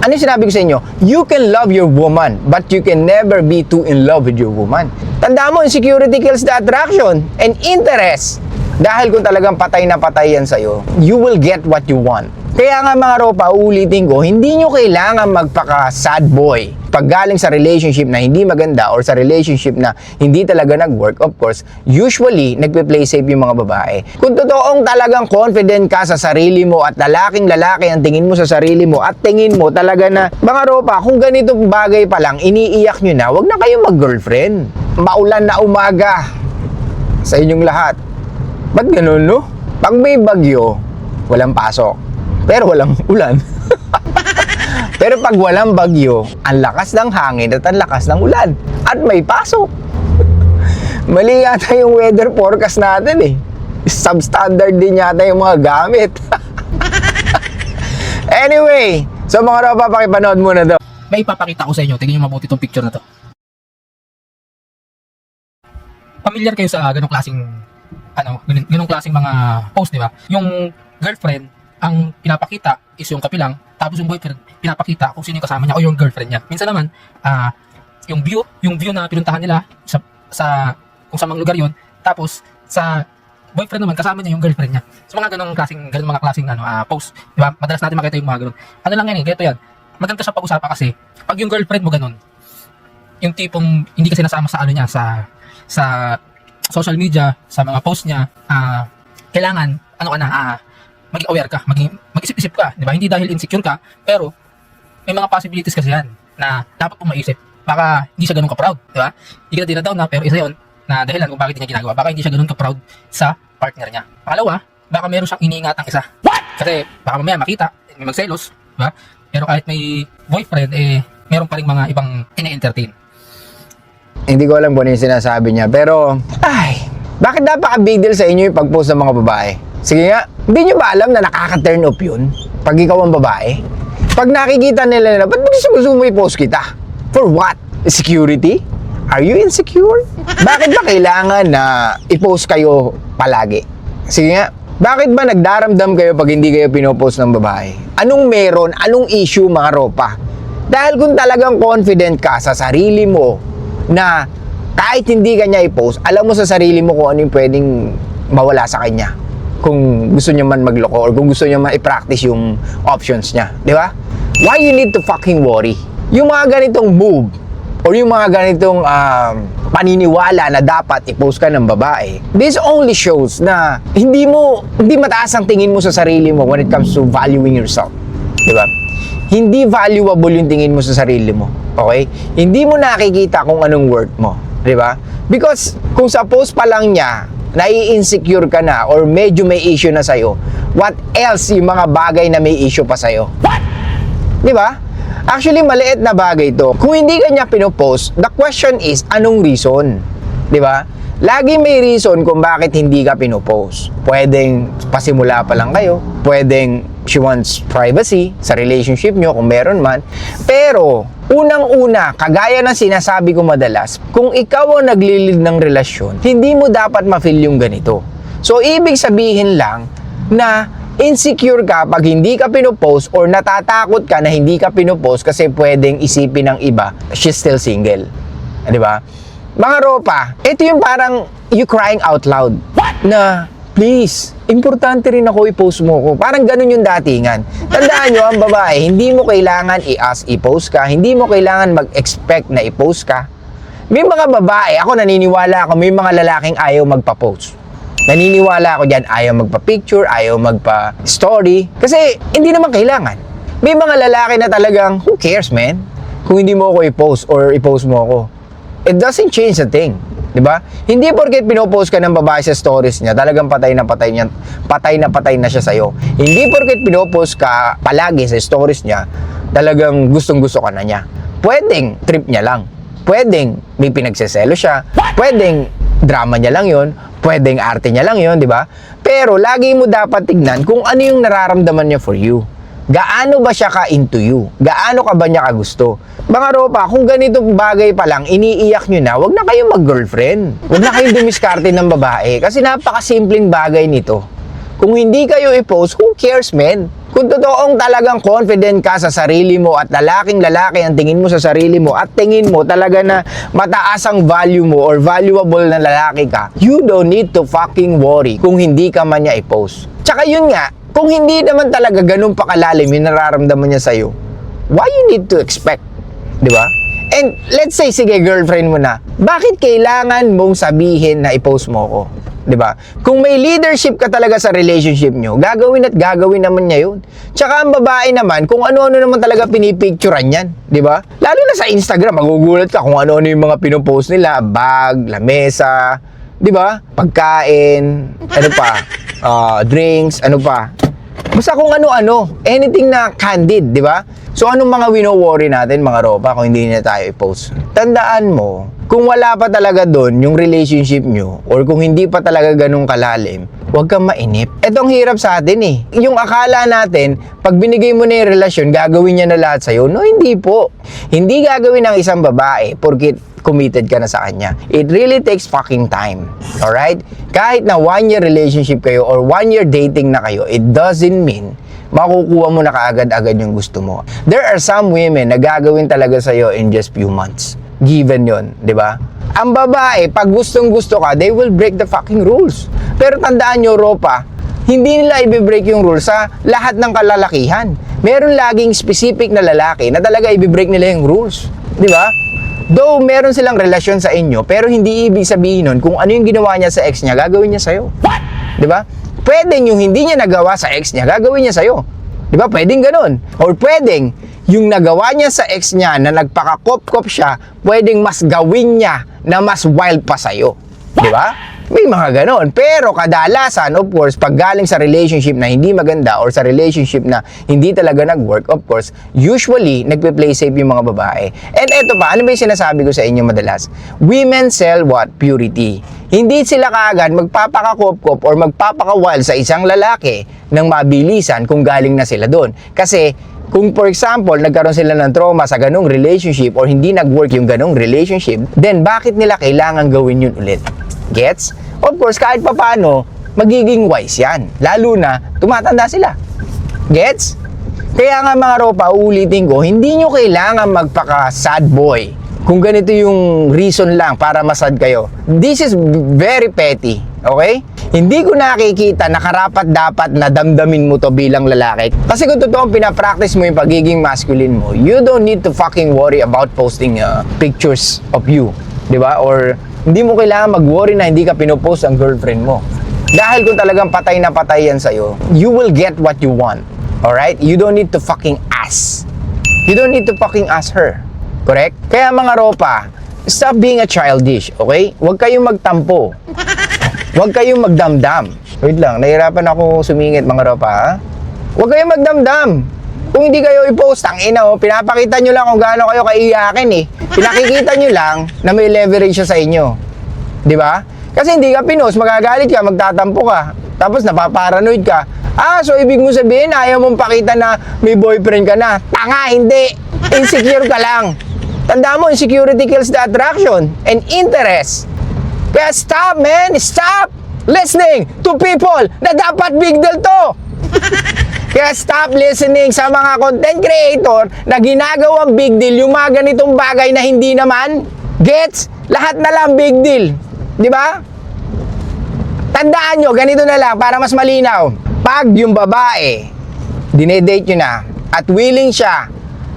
Ano yung sinabi ko sa inyo? You can love your woman, but you can never be too in love with your woman. Tandaan mo, insecurity kills the attraction and interest. Dahil kung talagang patay na patay yan sa'yo, you will get what you want. Kaya nga mga ropa, uulitin ko, hindi nyo kailangan magpaka-sad boy. Pag galing sa relationship na hindi maganda or sa relationship na hindi talaga nag-work, of course, usually, nagpe-play safe yung mga babae. Kung totoong talagang confident ka sa sarili mo at lalaking-lalaki ang tingin mo sa sarili mo at tingin mo talaga na, mga ropa, kung ganitong bagay pa lang, iniiyak nyo na, wag na kayong mag-girlfriend. Maulan na umaga sa inyong lahat. Ba't ganun, no? Pag may bagyo, walang pasok. Pero walang ulan. Pero pag walang bagyo, ang lakas ng hangin at ang lakas ng ulan. At may pasok. Mali yata yung weather forecast natin eh. Substandard din yata yung mga gamit. Anyway, so mga ropa, pakipanood muna to. May ipapakita ko sa inyo. Tingnan nyo mabuti itong picture na to. Familiar kayo sa ganong klaseng ganong klaseng mga post, di ba? Yung girlfriend, ang pinapakita is yung kapilang, tapos yung boyfriend, pinapakita kung sino yung kasama niya o yung girlfriend niya. Minsan naman, yung view na pinuntahan nila sa kung saan mang lugar yun, tapos sa boyfriend naman, kasama niya yung girlfriend niya. So mga ganong mga klaseng post, di ba? Madalas natin makita yung mga ganon. Ano lang yan eh, ganito yan. Maganda siya pag-usapan kasi, pag yung girlfriend mo ganon, yung tipong hindi ka sinasama sa niya, sa social media, sa mga post niya, kailangan, maging aware ka, mag-isip-isip ka, di ba? Hindi dahil insecure ka, pero may mga possibilities kasi yan na dapat mong maisip. Baka hindi siya ganun ka-proud, di ba? Hindi ka na-down na, pero isa yun na dahilan kung bakit niya ginagawa. Baka hindi siya ganun ka-proud sa partner niya. Pangalawa, baka meron siyang iniingatang isa. What? Kasi baka mamaya makita, may magselos, di ba? Pero kahit may boyfriend, meron pa rin mga ibang ine-entertain. Hindi ko alam kung ano yung sinasabi niya, pero, bakit napaka-big deal sa inyo yung pag-post ng mga babae? Sige nga, hindi nyo ba alam na nakaka-turn off yun? Pag ikaw ang babae? Pag nakikita nila, ba't gusto mo i-post kita? For what? Security? Are you insecure? Bakit ba kailangan na i-post kayo palagi? Sige nga, bakit ba nagdaramdam kayo pag hindi kayo pinopost ng babae? Anong meron? Anong issue mga ropa? Dahil kung talagang confident ka sa sarili mo na kahit hindi ka niya i-post, alam mo sa sarili mo kung ano yung pwedeng mawala sa kanya. Kung gusto niya man magloko or kung gusto niya man i-practice yung options niya. Di ba? Why you need to fucking worry? Yung mga ganitong move or yung mga ganitong paniniwala na dapat i-post ka ng babae, this only shows na hindi mataas ang tingin mo sa sarili mo when it comes to valuing yourself. Di ba? Hindi valuable yung tingin mo sa sarili mo. Okay? Hindi mo nakikita kung anong worth mo. Di ba? Because kung sa post pa lang niya, nai-insecure ka na or medyo may issue na sa'yo, what else yung mga bagay na may issue pa sa'yo? What? Di ba? Actually, maliit na bagay to. Kung hindi ka niya pinopost, the question is, anong reason? Di ba? Lagi may reason kung bakit hindi ka pinopost. Pwedeng pasimula pa lang kayo. Pwedeng she wants privacy sa relationship nyo kung meron man. Pero, unang-una, kagaya ng sinasabi ko madalas, kung ikaw ang naglilid ng relasyon, hindi mo dapat ma-feel yung ganito. So, ibig sabihin lang na insecure ka pag hindi ka pinopost or natatakot ka na hindi ka pinopost kasi pwedeng isipin ng iba, she's still single. Di ba? Mga ropa, ito yung parang you crying out loud. What? Na, please, importante rin ako i-post mo ko. Parang ganun yung datingan. Tandaan nyo, ang babae, hindi mo kailangan i-ask i-post ka. Hindi mo kailangan mag-expect na i-post ka. May mga babae, ako naniniwala ako, may mga lalaking ayaw magpa-post. Naniniwala ako dyan, ayaw magpa-picture, ayaw magpa-story. Kasi, hindi naman kailangan. May mga lalaki na talagang, who cares, man? Kung hindi mo ako i-post or i-post mo ako. It doesn't change a thing. Diba? Hindi porket pinopost ka ng babae sa stories niya, talagang patay na patay na siya sa'yo. Hindi porket pinopost ka palagi sa stories niya, talagang gustong-gusto ka na niya. Pwedeng trip niya lang. Pwedeng may pinagseselo siya. Pwedeng drama niya lang yon. Pwedeng arte niya lang yon, di ba? Pero lagi mo dapat tignan kung ano yung nararamdaman niya for you. Gaano ba siya ka into you? Gaano ka ba niya ka gusto? Mga ropa, kung ganitong bagay pa lang, iniiyak nyo na, wag na kayong mag-girlfriend. Wag na kayong dumiskarte ng babae. Kasi napakasimpleng bagay nito. Kung hindi kayo i-post, who cares, man? Kung totoong talagang confident ka sa sarili mo at lalaking-lalaki ang tingin mo sa sarili mo at tingin mo talaga na mataas ang value mo or valuable na lalaki ka, you don't need to fucking worry kung hindi ka man niya i-post. Tsaka yun nga, kung hindi naman talaga ganun pa kalalim yung nararamdaman niya sa'yo, why you need to expect? Di ba? And let's say, sige, girlfriend mo na, bakit kailangan mong sabihin na i-post mo ko? 'Di ba? Kung may leadership ka talaga sa relationship nyo, gagawin at gagawin naman niya 'yun. Tsaka ang babae naman, kung ano-ano naman talaga pinipicturean yan, 'di ba? Lalo na sa Instagram, magugulat ka kung ano-ano yung mga pinopost nila, bag, lamesa, 'di ba? Pagkain, ano pa? Drinks, ano pa? Basta kung ano-ano, anything na candid, 'di ba? So anong mga wino-worry natin mga ropa kung hindi na tayo i-post? Tandaan mo, kung wala pa talaga doon yung relationship nyo or kung hindi pa talaga ganun kalalim, huwag kang mainip. Ito ang hirap sa atin eh. Yung akala natin, pag binigay mo na yung relasyon, gagawin niya na lahat sa'yo. No, hindi po. Hindi gagawin ng isang babae porkit committed ka na sa kanya. It really takes fucking time. Alright? Kahit na 1 year relationship kayo or 1 year dating na kayo, it doesn't mean makukuha mo na kaagad-agad yung gusto mo. There are some women na gagawin talaga sa'yo in just few months. Given yon, di ba? Ang babae, pag gustong-gusto ka, they will break the fucking rules. Pero tandaan nyo, Ropa, hindi nila i-break yung rules sa lahat ng kalalakihan. Meron laging specific na lalaki na talaga i-break nila yung rules. Di ba? Though meron silang relasyon sa inyo, pero hindi ibig sabihin nun kung ano yung ginawa niya sa ex niya, gagawin niya sa'yo. Di ba? Pwedeng yung hindi niya nagawa sa ex niya, gagawin niya sa'yo. Di ba? Pwedeng ganun. Or pwedeng yung nagawa niya sa ex niya na nagpakakop-kop siya, pwedeng mas gawin niya na mas wild pa sa'yo. Di ba? May mga ganon. Pero kadalasan, of course, pag galing sa relationship na hindi maganda or sa relationship na hindi talaga nag-work, of course, usually, nagpe-play safe yung mga babae. And eto pa, ano ba yung sinasabi ko sa inyo madalas? Women sell what? Purity. Hindi sila kaagad magpapakakop-kop or magpapakawal sa isang lalaki ng mabilisan kung galing na sila doon. Kasi, kung for example, nagkaroon sila ng trauma sa ganong relationship or hindi nag-work yung ganong relationship, then bakit nila kailangan gawin yun ulit? Gets? Of course, kahit papano, magiging wise yan. Lalo na, tumatanda sila. Gets? Kaya nga mga ropa, uulitin ko, hindi nyo kailangan magpaka-sad boy. Kung ganito yung reason lang para masad kayo. This is very petty. Okay? Hindi ko nakikita na karapat-dapat na damdamin mo to bilang lalaki. Kasi kung totoong pinapractice mo yung pagiging masculine mo, you don't need to fucking worry about posting pictures of you. Diba? Or hindi mo kailangan mag-worry na hindi ka pinopost ang girlfriend mo. Dahil kung talagang patay na patay yan sa'yo, you will get what you want. Alright? You don't need to fucking ask. You don't need to fucking ask her. Correct? Kaya mga ropa, stop being a childish, okay? Huwag kayong magtampo. Huwag kayong magdamdam. Wait lang, nahirapan ako sumingit mga ropa, ha? Huwag kayong magdamdam. Kung hindi kayo i-post, ang ina, pinapakita nyo lang kung gaano kayo kaiyakin eh. Pinakikita nyo lang na may leverage siya sa inyo. Di ba? Kasi hindi ka pinost, magagalit ka, magtatampo ka. Tapos napaparanoid ka. So ibig mo sabihin, ayaw mong pakita na may boyfriend ka na. Tanga, hindi. Insecure ka lang. Tandaan mo, insecurity kills the attraction and interest. Kaya stop, man! Stop listening to people na dapat big deal to! Kaya stop listening sa mga content creator na ginagawang big deal yung mga ganitong bagay na hindi naman. Gets? Lahat na lang big deal. Di ba? Tandaan nyo, ganito na lang para mas malinaw. Pag yung babae, dinedate nyo na at willing siya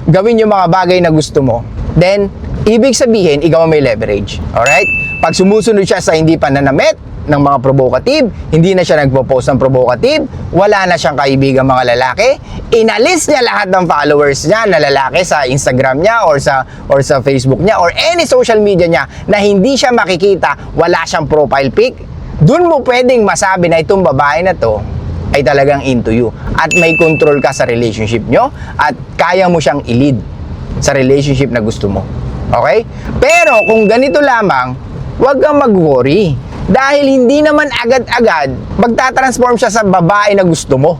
gawin yung mga bagay na gusto mo, then, ibig sabihin, ikaw may leverage. Alright? Pag sumusunod siya sa hindi pananamit ng mga provocative, hindi na siya nagpo-post ng provocative, wala na siyang kaibigan mga lalaki, inalis niya lahat ng followers niya na lalaki sa Instagram niya or sa Facebook niya or any social media niya na hindi siya makikita, wala siyang profile pic, dun mo pwedeng masabi na itong babae na to ay talagang into you at may control ka sa relationship nyo at kaya mo siyang i-lead sa relationship na gusto mo. Okay? Pero kung ganito lamang, huwag kang mag-worry. Dahil hindi naman agad-agad magtatransform siya sa babae na gusto mo.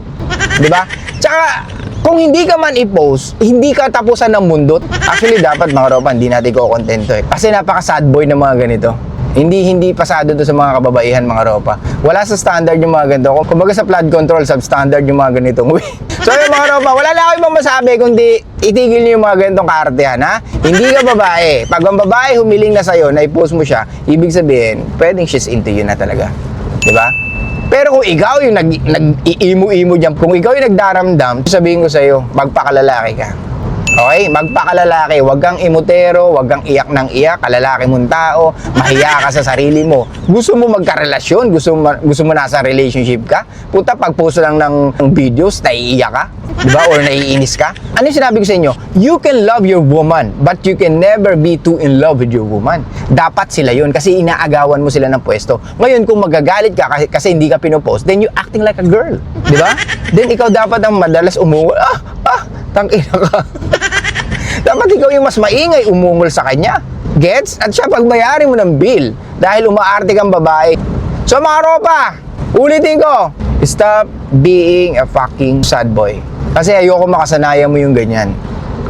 Di ba? Tsaka, kung hindi ka man i-post, hindi ka tapusan ng mundo. Actually, dapat mga ropa, hindi natin ko kontento eh. Kasi napaka-sad boy ng mga ganito. Hindi pasado to sa mga kababaihan, mga ropa. Wala sa standard yung mga ganito. Kumbaga sa flood control, substandard yung mga ganitong way. So yung mga ropa, wala na ako ibang masabi kundi itigil niyo yung mga ganitong kaartehan, ha? Hindi ka babae. Pag ang babae humiling na sa'yo, na i-post mo siya, ibig sabihin, pwedeng she's into you na talaga. Diba? Pero kung ikaw yung nag-iimo-imo dyan, kung ikaw yung nagdaramdam, sabihin ko sa'yo, magpakalalaki ka. Okay? Magpakalalaki. Huwag kang imutero, huwag kang iyak ng iyak, kalalaki mong tao, mahiya ka sa sarili mo. Gusto mo magkarelasyon, gusto mo nasa relationship ka, puta, pag-post lang ng videos, naiiyak ka, diba? Or naiinis ka. Ano yung sinabi ko sa inyo? You can love your woman, but you can never be too in love with your woman. Dapat sila yun kasi inaagawan mo sila ng pwesto. Ngayon, kung magagalit ka kasi hindi ka pinopost, then you acting like a girl. Diba? Then ikaw dapat ang madalas umungol. Tangina ka. Dapat ikaw yung mas maingay umungol sa kanya. Gets? At siya pagbayarin mo ng bill dahil umaarte kang babae. So mga ropa, ulitin ko, stop being a fucking sad boy. Kasi ayoko makasanayan mo yung ganyan.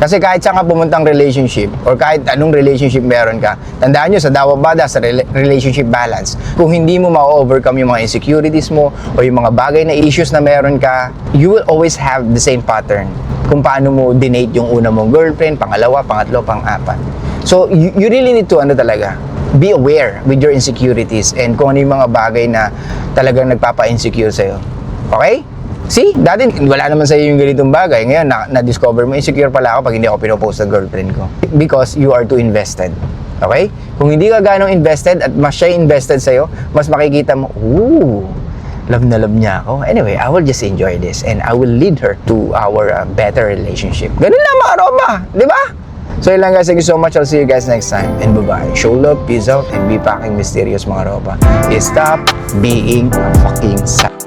Kasi kahit saan ka pumuntang relationship or kahit anong relationship meron ka, tandaan nyo sa Dawa Bada, sa relationship balance, kung hindi mo ma-overcome yung mga insecurities mo o yung mga bagay na issues na meron ka, you will always have the same pattern kung paano mo dinate yung una mong girlfriend, pangalawa, pangatlo, pang-apat. So, you really need to, be aware with your insecurities and kung ano yung mga bagay na talagang nagpapa-insecure sa'yo. Okay? See, dati wala naman sa'yo yung ganitong bagay. Ngayon, na-discover mo, insecure pala ako pag hindi ako pinopost sa girlfriend ko. Because you are too invested. Okay? Kung hindi ka ganong invested at mas siya invested sa'yo, mas makikita mo, ooh, love na love niya ako. Anyway, I will just enjoy this and I will lead her to our better relationship. Ganun lang mga Roma, di ba? So yun lang guys, thank you so much. I'll see you guys next time. And bye-bye. Show love, peace out, and be fucking mysterious mga Roma. Stop being a fucking sad.